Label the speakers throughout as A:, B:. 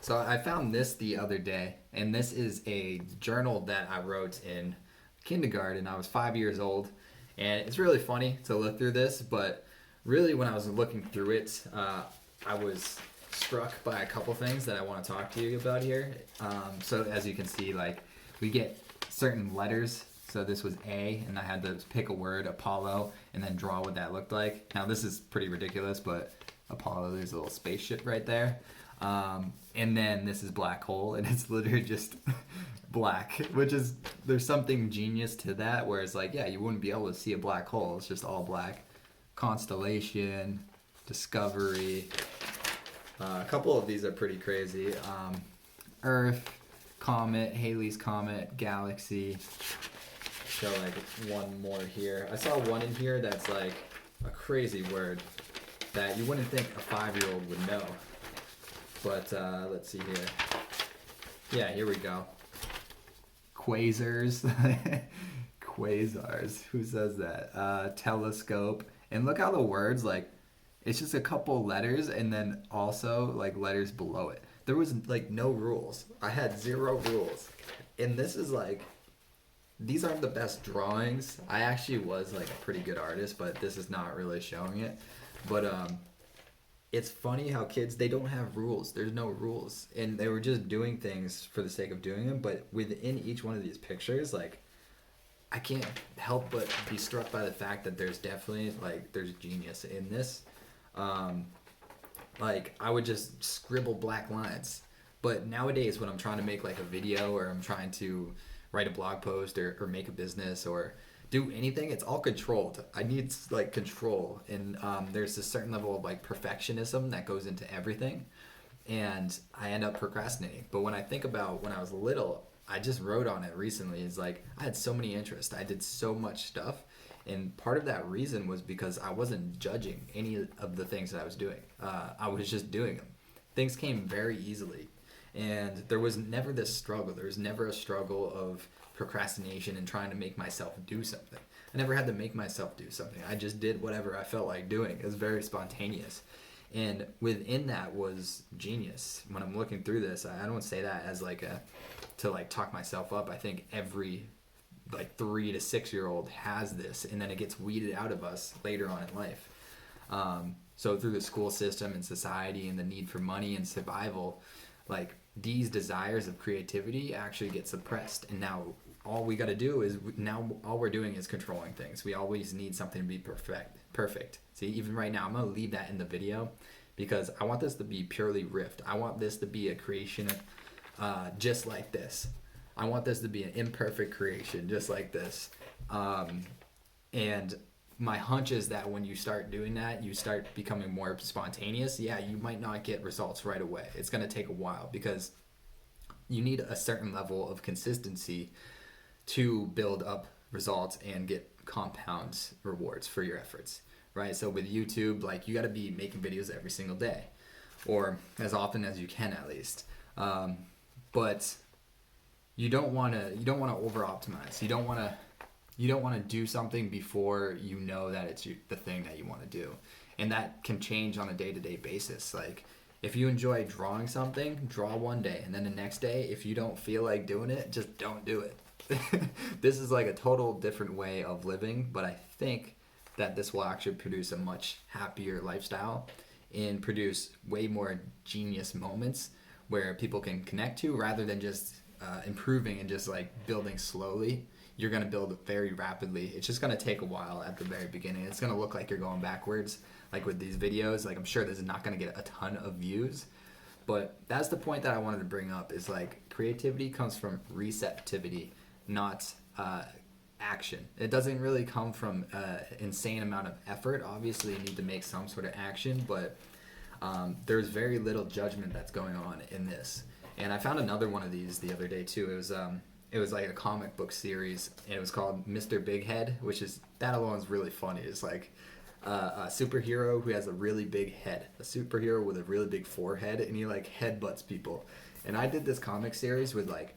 A: So I found this the other day, and this is a journal that I wrote in kindergarten. I was 5 years old, and it's really funny to look through this. But really, when I was looking through it, I was struck by a couple things that I want to talk to you about here. So as you can see, like we get certain letters. So this was A, and I had to pick a word, Apollo, and then draw what that looked like. Now this is pretty ridiculous, but Apollo, there's a little spaceship right there. And then this is black hole, and it's literally just black, which is, there's something genius to that, where it's like, yeah, you wouldn't be able to see a black hole. It's just all black. Constellation, discovery. A couple of these are pretty crazy. Earth, comet, Halley's Comet, galaxy. So like one more here. I saw one in here that's like a crazy word that you wouldn't think a 5-year-old would know. But let's see here. Yeah, here we go. Quasars. Quasars. Who says that? Telescope. And look how the words, like, it's just a couple letters and then also like letters below it. There was like no rules. I had 0 rules. And this is like, these aren't the best drawings. I actually was like a pretty good artist, but this is not really showing it. But it's funny how kids, they don't have rules. There's no rules, and they were just doing things for the sake of doing them. But within each one of these pictures, like, I can't help but be struck by the fact that there's definitely like there's genius in this. Like, I would just scribble black lines, but nowadays when I'm trying to make like a video, or I'm trying to write a blog post, or make a business, or do anything, it's all controlled. I need like control, and there's a certain level of like perfectionism that goes into everything, and I end up procrastinating. But when I think about when I was little, I just wrote on it recently. It's like I had so many interests, I did so much stuff, and part of that reason was because I wasn't judging any of the things that I was doing. I was just doing them. Things came very easily, and there was never this struggle. There was never a struggle of procrastination and trying to make myself do something. I never had to make myself do something. I just did whatever I felt like doing. It was very spontaneous. And within that was genius. When I'm looking through this, I don't say that as like to like talk myself up. I think every like 3 to 6 year old has this, and then it gets weeded out of us later on in life. So through the school system and society and the need for money and survival, like these desires of creativity actually get suppressed. And now all we got to do is, now all we're doing is controlling things. We always need something to be perfect. See, even right now, I'm going to leave that in the video because I want this to be purely riffed. I want this to be a creation just like this. I want this to be an imperfect creation just like this. And my hunch is that when you start doing that, you start becoming more spontaneous. Yeah, you might not get results right away. It's going to take a while because you need a certain level of consistency to build up results and get compound rewards for your efforts, right? So with YouTube, like, you got to be making videos every single day, or as often as you can at least. But you don't want to over optimize. You don't want to do something before you know that it's the thing that you want to do. And that can change on a day-to-day basis. Like, if you enjoy drawing something, draw one day, and then the next day, if you don't feel like doing it, just don't do it. This is like a total different way of living, but I think that this will actually produce a much happier lifestyle and produce way more genius moments where people can connect to, rather than just improving and just like building slowly. You're going to build very rapidly. It's just going to take a while at the very beginning. It's going to look like you're going backwards. Like with these videos, like, I'm sure this is not going to get a ton of views, but that's the point that I wanted to bring up, is like creativity comes from receptivity, not action. It doesn't really come from insane amount of effort. Obviously you need to make some sort of action, but there's very little judgment that's going on in this. And I found another one of these the other day too. It was like a comic book series, and it was called Mr. Big Head, which is, that alone is really funny. It's like a superhero who has a really big head, a superhero with a really big forehead, and he like headbutts people. And I did this comic series with like,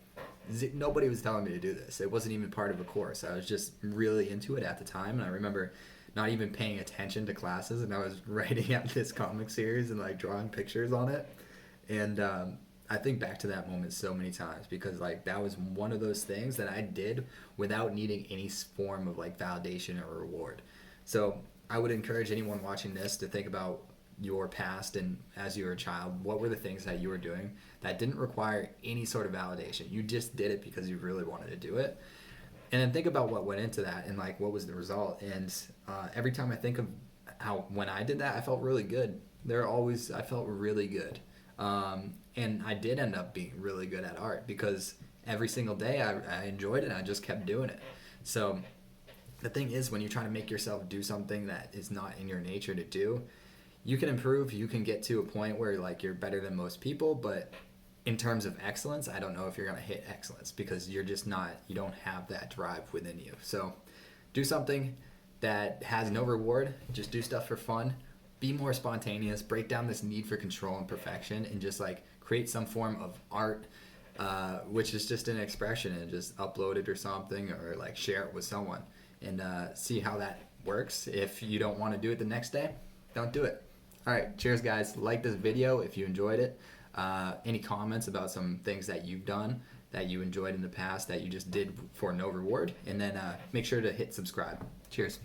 A: nobody was telling me to do this. It wasn't even part of a course. I was just really into it at the time, and I remember not even paying attention to classes, and I was writing out this comic series and like drawing pictures on it. And I think back to that moment so many times because like that was one of those things that I did without needing any form of like validation or reward. So I would encourage anyone watching this to think about your past and as you were a child, what were the things that you were doing that didn't require any sort of validation? You just did it because you really wanted to do it. And then think about what went into that and like what was the result. And every time I think of how when I did that, I felt really good. I felt really good. And I did end up being really good at art because every single day I enjoyed it and I just kept doing it. So the thing is, when you're trying to make yourself do something that is not in your nature to do, you can improve, you can get to a point where like you're better than most people, but in terms of excellence, I don't know if you're going to hit excellence because you're just not, you don't have that drive within you. So do something that has no reward, just do stuff for fun, be more spontaneous, break down this need for control and perfection, and just like create some form of art, which is just an expression, and just upload it or something, or like share it with someone and see how that works. If you don't want to do it the next day, don't do it. All right, cheers guys. Like this video if you enjoyed it. Any comments about some things that you've done that you enjoyed in the past that you just did for no reward, and then make sure to hit subscribe. Cheers.